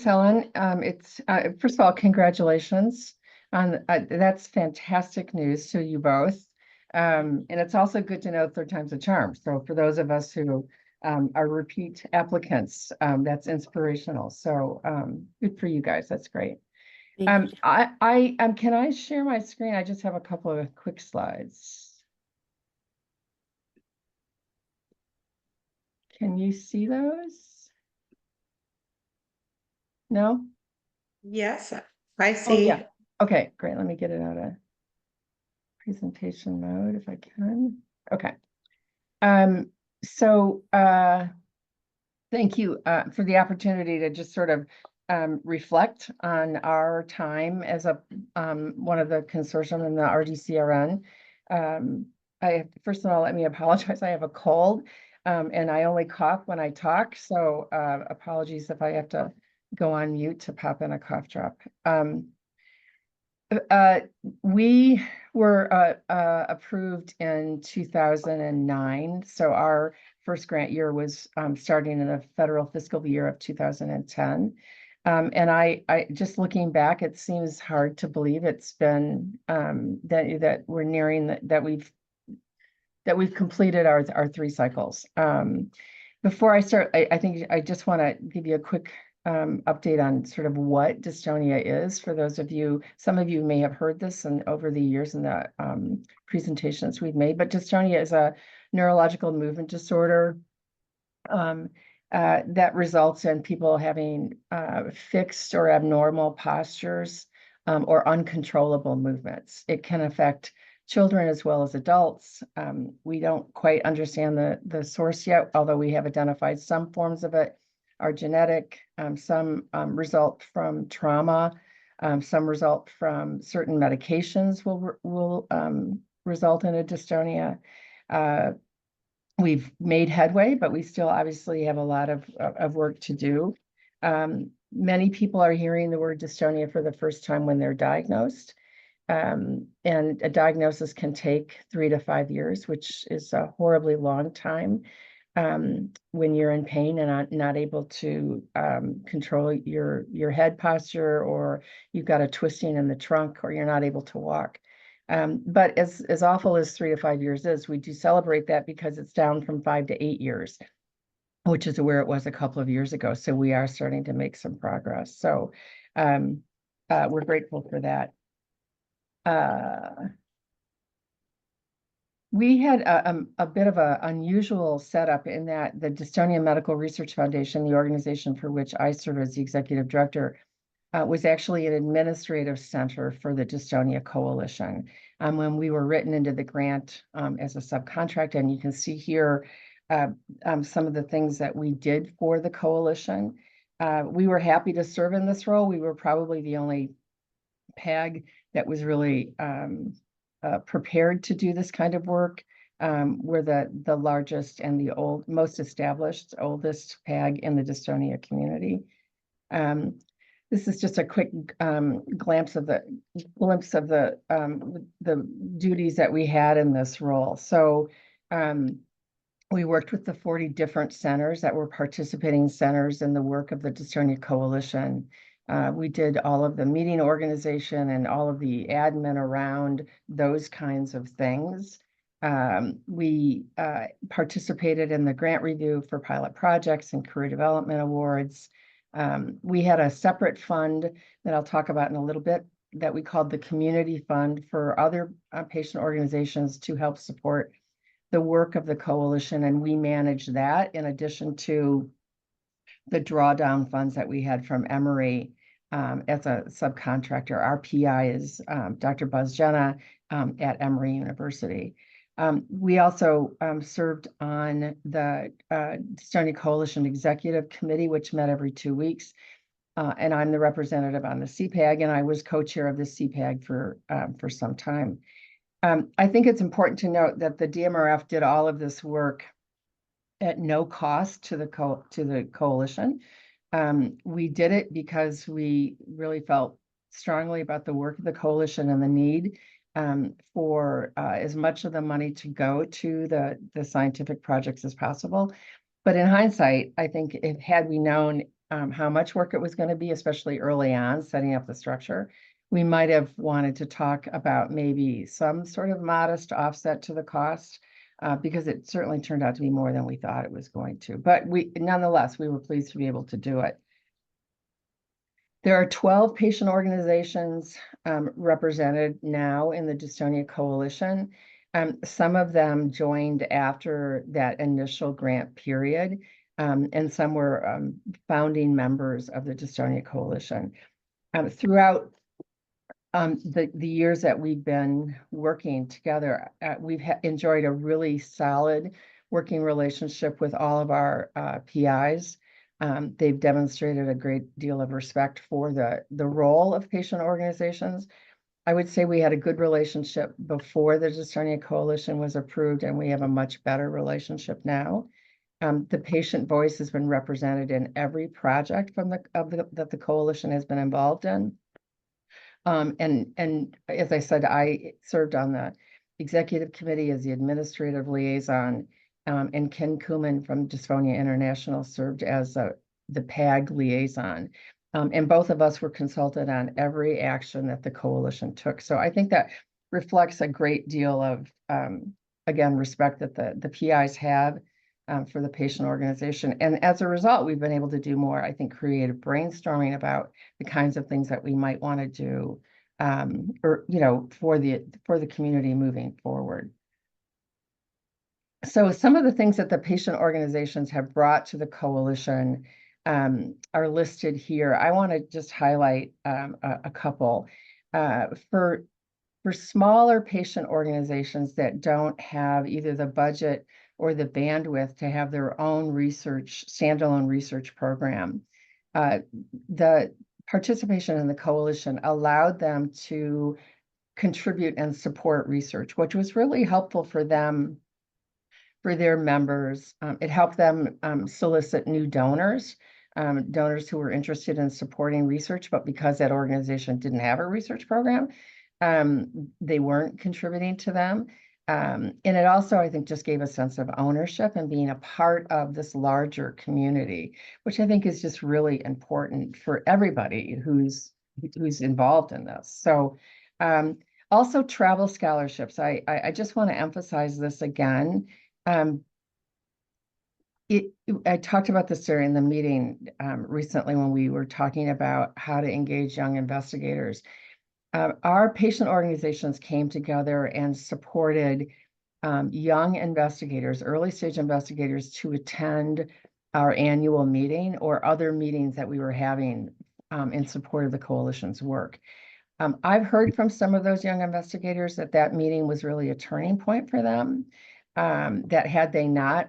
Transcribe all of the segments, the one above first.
Helen. It's first of all, congratulations on that's fantastic news to you both. And it's also good to know third time's a charm. So for those of us who are repeat applicants, that's inspirational. So good for you guys. That's great. Thank you. Can I share my screen? I just have a couple of quick slides. Can you see those? No? Yes, I Oh, see. yeah. Okay, great. Let me get it out of presentation mode if I can. Okay. So thank you for the opportunity to just sort of reflect on our time as a one of the consortium in the RDCRN. First of all, let me apologize. I have a cold and I only cough when I talk. So apologies if I have to go on mute to pop in a cough drop. We were approved in 2009. So our first grant year was starting in the federal fiscal year of 2010. And I just looking back, it seems hard to believe it's been that we're nearing that we've completed our 3 cycles. Before I start, I think I just want to give you a quick update on sort of what dystonia is for those of you. Some of you may have heard this and over the years in the presentations we've made, but dystonia is a neurological movement disorder that results in people having fixed or abnormal postures or uncontrollable movements. It can affect children as well as adults. We don't quite understand the source yet, although we have identified some forms of it are genetic, some result from trauma, some result from certain medications will result in a dystonia. We've made headway, but we still obviously have a lot of work to do. Many people are hearing the word dystonia for the first time when they're diagnosed. And a diagnosis can take 3 to 5 years, which is a horribly long time when you're in pain and not able to control your head posture, or you've got a twisting in the trunk, or you're not able to walk. But as awful as 3 to 5 years is, we do celebrate that because it's down from 5 to 8 years, which is where it was a couple of years ago. So we are starting to make some progress. So we're grateful for that. We had a bit of an unusual setup in that the Dystonia Medical Research Foundation, the organization for which I serve as the executive director, was actually an administrative center for the Dystonia Coalition. When we were written into the grant as a subcontract, and you can see here some of the things that we did for the coalition. We were happy to serve in this role. We were probably the only PAG that was really prepared to do this kind of work. We're the largest and the most established, oldest PAG in the dystonia community. This is just a quick glimpse of the duties that we had in this role. So we worked with the 40 different centers that were participating centers in the work of the Dystonia Coalition. We did all of the meeting organization and all of the admin around those kinds of things. We participated in the grant review for pilot projects and career development awards. We had a separate fund that I'll talk about in a little bit that we called the Community Fund for other patient organizations to help support the work of the coalition, and we managed that in addition to the drawdown funds that we had from Emory as a subcontractor. Our PI is Dr. Buzz Jenna at Emory University. We also served on the Dystonia Coalition Executive Committee, which met every 2 weeks. And I'm the representative on the CPAG, and I was co-chair of the CPAG for some time. I think it's important to note that the DMRF did all of this work at no cost to the coalition. We did it because we really felt strongly about the work of the coalition and the need for as much of the money to go to the scientific projects as possible. But in hindsight, I think had we known how much work it was going to be, especially early on, setting up the structure. We might have wanted to talk about maybe some sort of modest offset to the cost, because it certainly turned out to be more than we thought it was going to. But nonetheless, we were pleased to be able to do it. There are 12 patient organizations represented now in the Dystonia Coalition. Some of them joined after that initial grant period, and some were founding members of the Dystonia Coalition. Throughout the years that we've been working together, we've enjoyed a really solid working relationship with all of our PIs. They've demonstrated a great deal of respect for the role of patient organizations. I would say we had a good relationship before the Dystonia Coalition was approved, and we have a much better relationship now. The patient voice has been represented in every project that the coalition has been involved in. And as I said, I served on the executive committee as the administrative liaison, and Ken Kuhlman from Dystonia International served as the PAG liaison. And both of us were consulted on every action that the coalition took. So I think that reflects a great deal of, again, respect that the PIs have for the patient organization. And as a result, we've been able to do more, I think, creative brainstorming about the kinds of things that we might want to do, or, for the community moving forward. So some of the things that the patient organizations have brought to the coalition are listed here. I want to just highlight a couple. For smaller patient organizations that don't have either the budget or the bandwidth to have their own standalone research program, the participation in the coalition allowed them to contribute and support research, which was really helpful for them, for their members. It helped them solicit new donors who were interested in supporting research, but because that organization didn't have a research program, they weren't contributing to them. And it also, I think, just gave a sense of ownership and being a part of this larger community, which I think is just really important for everybody who's involved in this. So also travel scholarships. I just want to emphasize this again. I talked about this during the meeting recently when we were talking about how to engage young investigators. Our patient organizations came together and supported young investigators, early stage investigators, to attend our annual meeting or other meetings that we were having in support of the coalition's work. I've heard from some of those young investigators that meeting was really a turning point for them, that had they not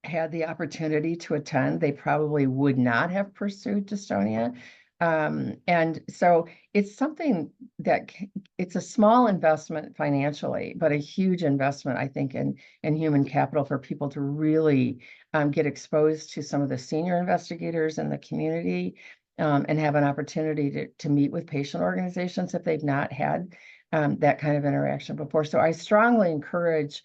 had the opportunity to attend, they probably would not have pursued Dystonia. And so it's something that it's a small investment financially, but a huge investment, I think, in human capital for people to really get exposed to some of the senior investigators in the community, and have an opportunity to meet with patient organizations if they've not had that kind of interaction before. So I strongly encourage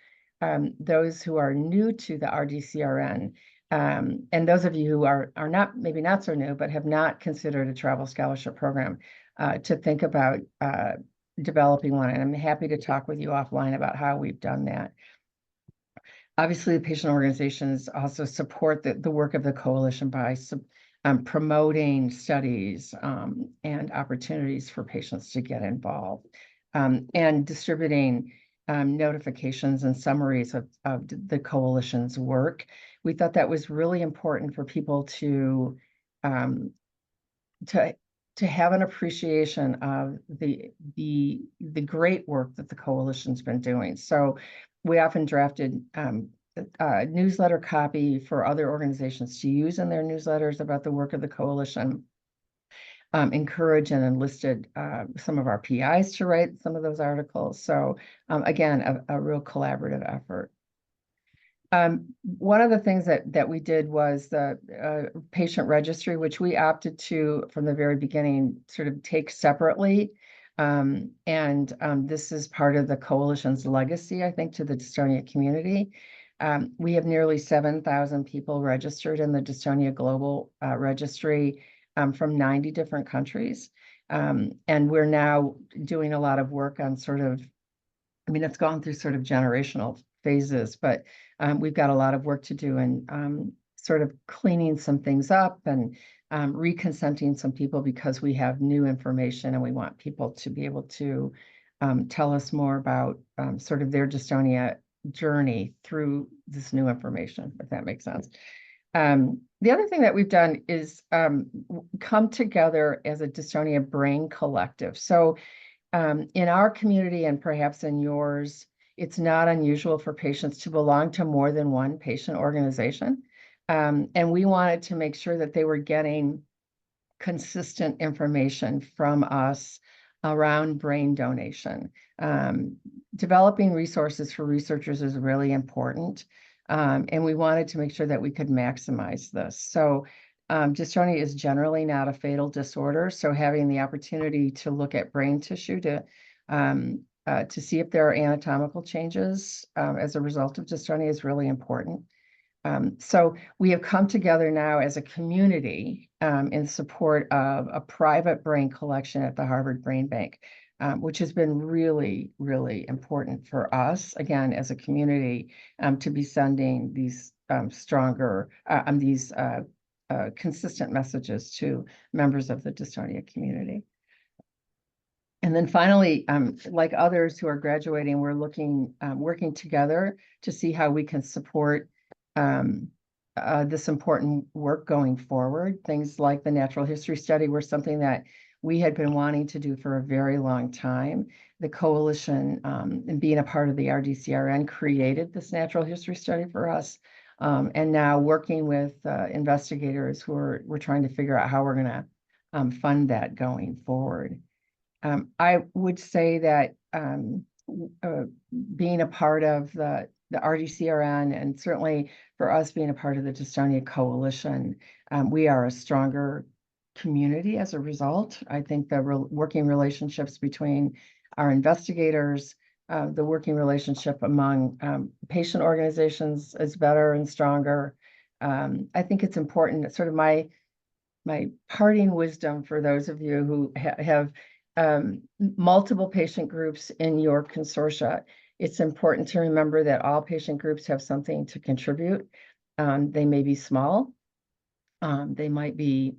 those who are new to the RDCRN, and those of you who are not, maybe not so new, but have not considered a travel scholarship program, to think about developing one. And I'm happy to talk with you offline about how we've done that. Obviously, the patient organizations also support the work of the coalition by promoting studies and opportunities for patients to get involved, and distributing notifications and summaries of the coalition's work. We thought that was really important for people to have an appreciation of the great work that the coalition's been doing. So we often drafted newsletter copy for other organizations to use in their newsletters about the work of the coalition. Encouraged and enlisted some of our PIs to write some of those articles. So again, a real collaborative effort. One of the things that we did was the patient registry, which we opted to, from the very beginning, sort of take separately. This is part of the coalition's legacy, I think, to the dystonia community. We have nearly 7,000 people registered in the Dystonia Global Registry from 90 different countries. And we're now doing a lot of work on sort of, I mean, it's gone through sort of generational phases, but we've got a lot of work to do in sort of cleaning some things up and reconsenting some people because we have new information and we want people to be able to tell us more about sort of their dystonia journey through this new information, if that makes sense. The other thing that we've done is come together as a dystonia brain collective. So in our community and perhaps in yours, it's not unusual for patients to belong to more than one patient organization. And we wanted to make sure that they were getting consistent information from us around brain donation. Developing resources for researchers is really important. And we wanted to make sure that we could maximize this. So dystonia is generally not a fatal disorder. So having the opportunity to look at brain tissue to see if there are anatomical changes as a result of dystonia is really important. So we have come together now as a community in support of a private brain collection at the Harvard Brain Bank, which has been really, really important for us, again, as a community, to be sending these consistent messages to members of the dystonia community. And then finally, like others who are graduating, we're working together to see how we can support this important work going forward. Things like the natural history study were something that we had been wanting to do for a very long time. The coalition and being a part of the RDCRN created this natural history study for us. And now working with investigators who we're trying to figure out how we're going to fund that going forward. I would say that being a part of the RDCRN and certainly for us being a part of the Dystonia Coalition, we are a stronger community as a result. I think the working relationships between our investigators, the working relationship among patient organizations is better and stronger. I think it's important, sort of my parting wisdom for those of you who have multiple patient groups in your consortia. It's important to remember that all patient groups have something to contribute. They may be small, they might be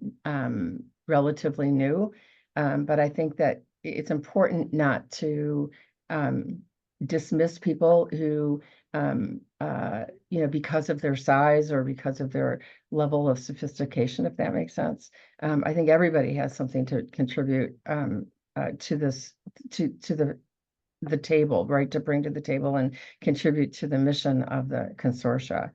relatively new, but I think that it's important not to dismiss people who, because of their size or because of their level of sophistication, if that makes sense. I think everybody has something to contribute to this, to the table, right, to bring to the table and contribute to the mission of the consortia.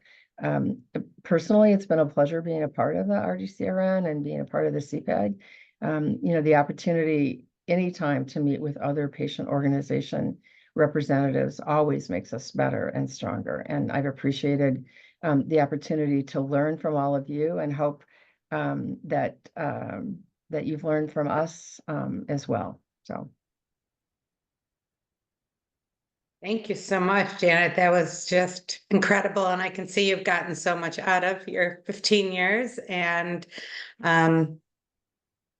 Personally, it's been a pleasure being a part of the RDCRN and being a part of the CPAG. The opportunity anytime to meet with other patient organization representatives always makes us better and stronger. And I've appreciated the opportunity to learn from all of you and hope that you've learned from us as well. So. Thank you so much, Janet. That was just incredible. And I can see you've gotten so much out of your 15 years and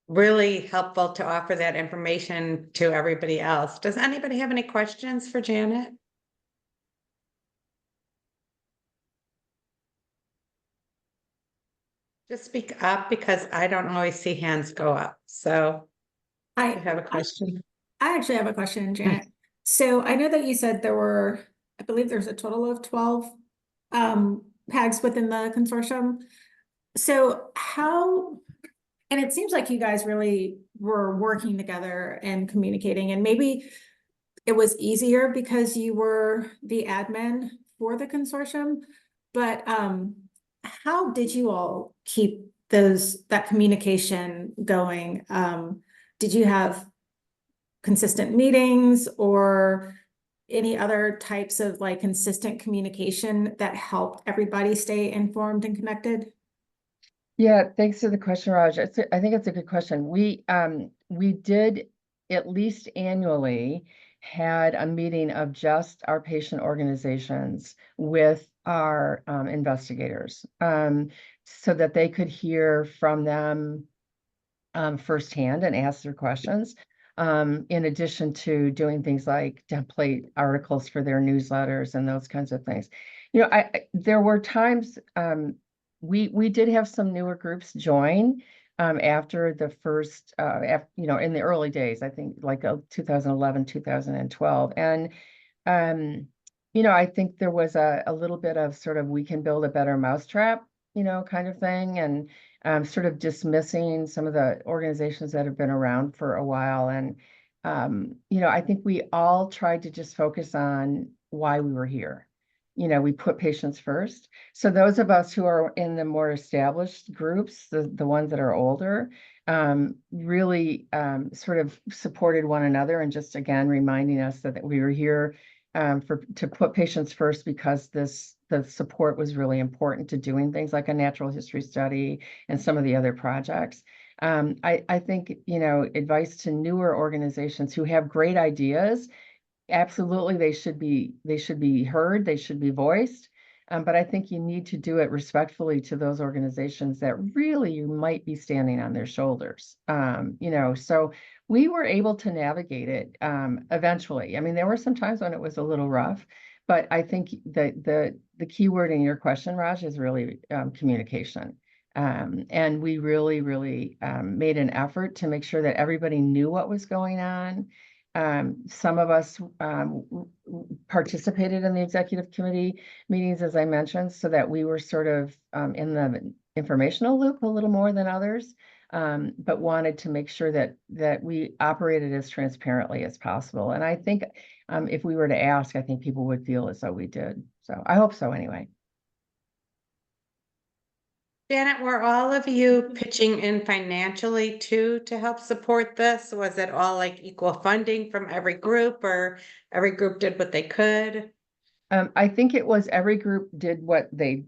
really helpful to offer that information to everybody else. Does anybody have any questions for Janet? Just speak up because I don't always see hands go up. So I have a question. I actually have a question, Janet. So I know that you said I believe there's a total of 12 PAGs within the consortium. So and it seems like you guys really were working together and communicating, and maybe it was easier because you were the admin for the consortium, but how did you all keep that communication going? Did you have consistent meetings or any other types of consistent communication that helped everybody stay informed and connected? Yeah, thanks for the question, Raj. I think it's a good question. We did at least annually had a meeting of just our patient organizations with our investigators, so that they could hear from them firsthand and ask their questions. In addition to doing things like template articles for their newsletters and those kinds of things. You know, there were times we did have some newer groups join after the first, you know, in the early days, I think like 2011, 2012. And, you know, I think there was a little bit of sort of, we can build a better mousetrap, you know, kind of thing. And sort of dismissing some of the organizations that have been around for a while. And, you know, I think we all tried to just focus on why we were here. You know, we put patients first. So those of us who are in the more established groups, the ones that are older, really sort of supported one another, and just again reminding us that we were here to put patients first, because the support was really important to doing things like a natural history study and some of the other projects. I think, you know, advice to newer organizations who have great ideas, absolutely, they should be heard, they should be voiced. But I think you need to do it respectfully to those organizations that really you might be standing on their shoulders. You know, so we were able to navigate it eventually. I mean, there were some times when it was a little rough, but I think that the key word in your question, Raj, is really communication. And we really made an effort to make sure that everybody knew what was going on. Some of us participated in the executive committee meetings, as I mentioned, so that we were sort of in the informational loop a little more than others, but wanted to make sure that we operated as transparently as possible. And I think if we were to ask, I think people would feel as though we did. So I hope so anyway. Janet, were all of you pitching in financially too to help support this? Was it all like equal funding from every group, or every group did what they could? I think it was every group did what they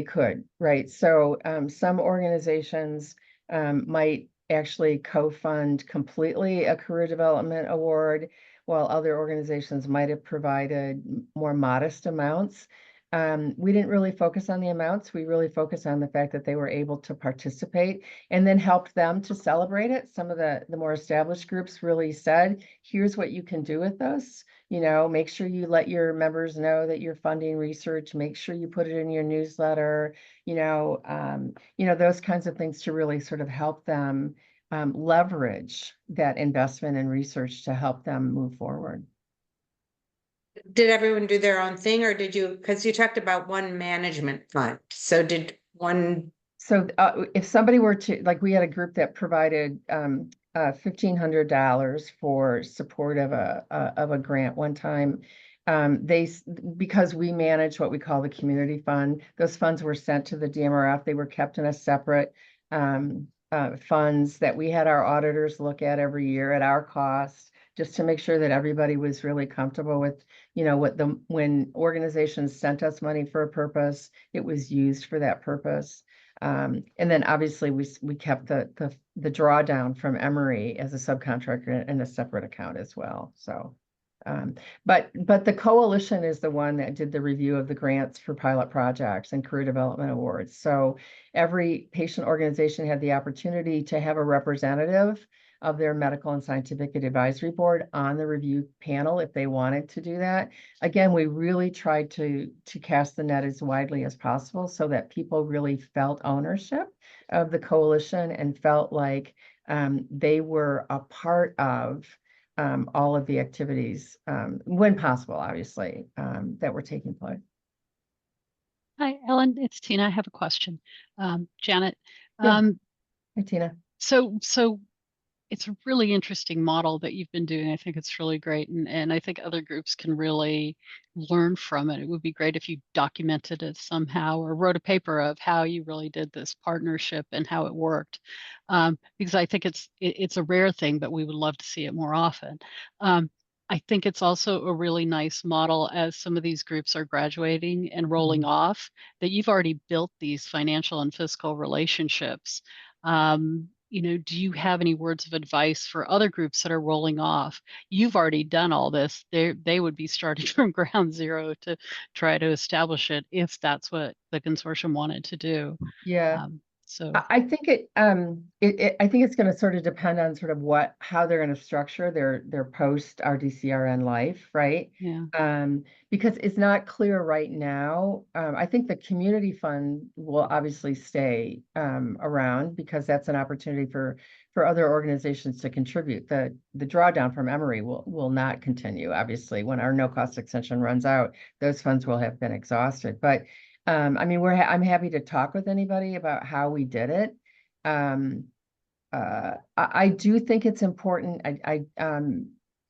could, right? So some organizations might actually co-fund completely a career development award, while other organizations might have provided more modest amounts. We didn't really focus on the amounts. We really focused on the fact that they were able to participate, and then helped them to celebrate it. Some of the more established groups really said, here's what you can do with those. You know, make sure you let your members know that you're funding research, make sure you put it in your newsletter, you know, those kinds of things to really sort of help them leverage that investment in research to help them move forward. Did everyone do their own thing, or did you, because you talked about one management fund, so did one? So if somebody were to, like, we had a group that provided $1,500 for support of a grant one time. Because we manage what we call the community fund, those funds were sent to the DMRF. They were kept in a separate funds that we had our auditors look at every year at our cost, just to make sure that everybody was really comfortable with, you know, when organizations sent us money for a purpose, it was used for that purpose. And then obviously we kept the drawdown from Emory as a subcontractor in a separate account as well. So, but the coalition is the one that did the review of the grants for pilot projects and career development awards. So every patient organization had the opportunity to have a representative of their medical and scientific advisory board on the review panel if they wanted to do that. Again, we really tried to cast the net as widely as possible so that people really felt ownership of the coalition and felt like they were a part of all of the activities, when possible, obviously, that were taking place. Hi, Ellen, it's Tina. I have a question. Janet, Yeah. Hi, Tina. So it's a really interesting model that you've been doing. I think it's really great. And I think other groups can really learn from it. It would be great if you documented it somehow or wrote a paper of how you really did this partnership and how it worked. Because I think it's a rare thing, but we would love to see it more often. I think it's also a really nice model as some of these groups are graduating and rolling off, that you've already built these financial and fiscal relationships. do you have any words of advice for other groups that are rolling off? You've already done all this. They would be starting from ground zero to try to establish it if that's what the consortium wanted to do. Yeah. So I think I think it's going to sort of depend on sort of how they're going to structure their post RDCRN life, right? yeah, Because it's not clear right now. I think the community fund will obviously stay around because that's an opportunity for other organizations to contribute. The drawdown from Emory will not continue. Obviously, when our no cost extension runs out, those funds will have been exhausted. But I mean, I'm happy to talk with anybody about how we did it. I do think it's important.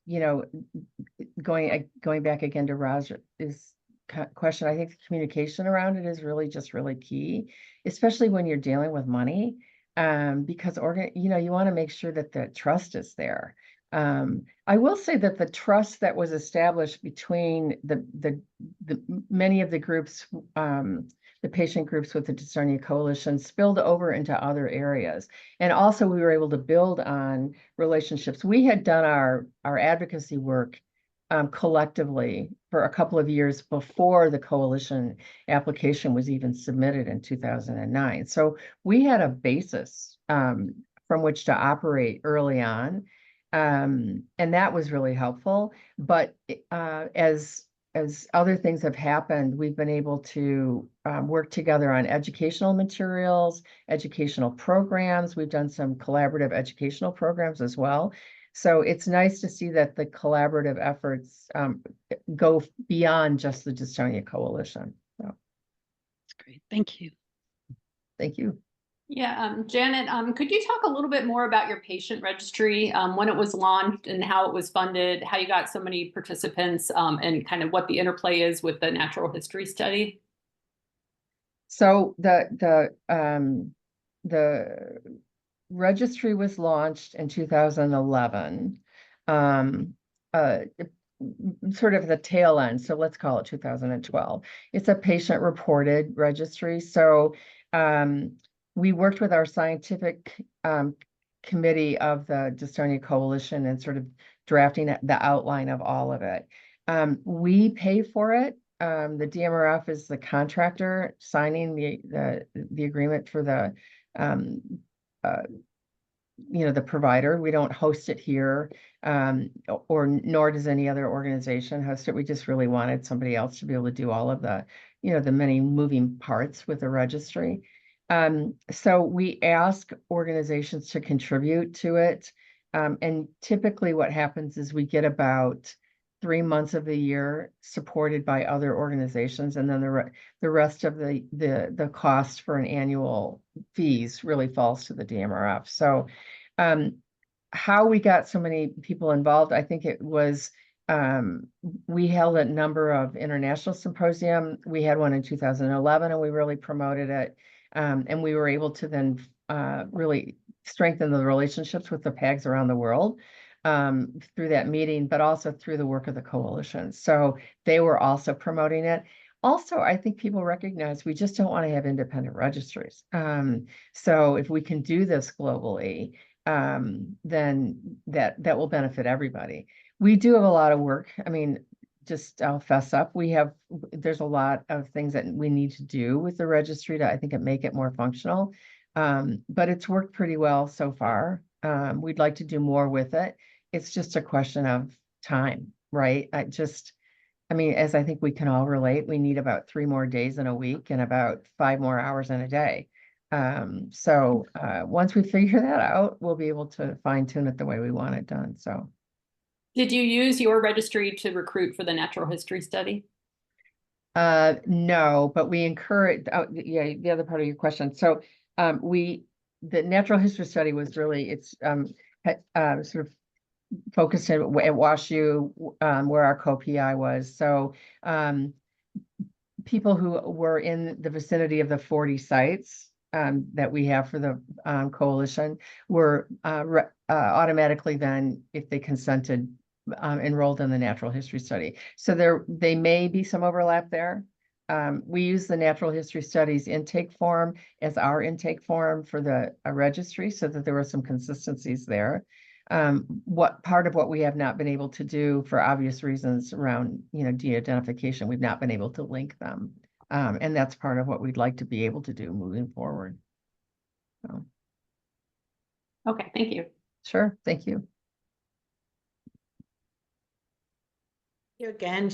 You know, going back again to Raj's question, I think the communication around it is really key, especially when you're dealing with money, because you want to make sure that the trust is there. I will say that the trust that was established between the many of the groups, the patient groups with the Dystonia Coalition, spilled over into other areas. And also we were able to build on relationships. We had done our advocacy work collectively for a couple of years before the coalition application was even submitted in 2009. So we had a basis from which to operate early on. And that was really helpful. But as other things have happened, we've been able to work together on educational materials, educational programs. We've done some collaborative educational programs as well. So it's nice to see that the collaborative efforts go beyond just the Dystonia Coalition. So, that's great. Thank you. Thank you. Yeah, Janet, could you talk a little bit more about your patient registry, when it was launched and how it was funded, how you got so many participants, and kind of what the interplay is with the natural history study? So the registry was launched in 2011, sort of the tail end. So let's call it 2012. It's a patient-reported registry. So we worked with our scientific committee of the Dystonia Coalition and sort of drafting the outline of all of it. We pay for it. The DMRF is the contractor signing the agreement for the the provider. We don't host it here, nor does any other organization host it. We just really wanted somebody else to be able to do all of the the many moving parts with the registry. So we ask organizations to contribute to it. And typically what happens is we get about 3 months of the year supported by other organizations, and then the rest of the cost for an annual fees really falls to the DMRF. So how we got so many people involved, I think it was we held a number of international symposium. We had one in 2011 and we really promoted it. And we were able to then really strengthen the relationships with the PAGs around the world through that meeting, but also through the work of the coalition. So they were also promoting it. Also, I think people recognize we just don't want to have independent registries. So if we can do this globally, then that will benefit everybody. We do have a lot of work. I mean, I'll fess up. There's a lot of things that we need to do with the registry to, I think, make it more functional. But it's worked pretty well so far. We'd like to do more with it. It's just a question of time, right? I mean, as I think we can all relate, we need about 3 more days in a week and about 5 more hours in a day. So once we figure that out, we'll be able to fine tune it the way we want it done. So. Did you use your registry to recruit for the natural history study? No, but we encourage, yeah, the other part of your question. So the natural history study was really, it's sort of focused at WashU, where our co-PI was. So people who were in the vicinity of the 40 sites that we have for the coalition were automatically then, if they consented, enrolled in the natural history study. So they may be some overlap there, we use the natural history studies intake form as our intake form for the registry, so that there were some consistencies there. What part of what we have not been able to do for obvious reasons around, de-identification, we've not been able to link them. And that's part of what we'd like to be able to do moving forward. So, Okay, thank you. sure, thank you. You again, Jen.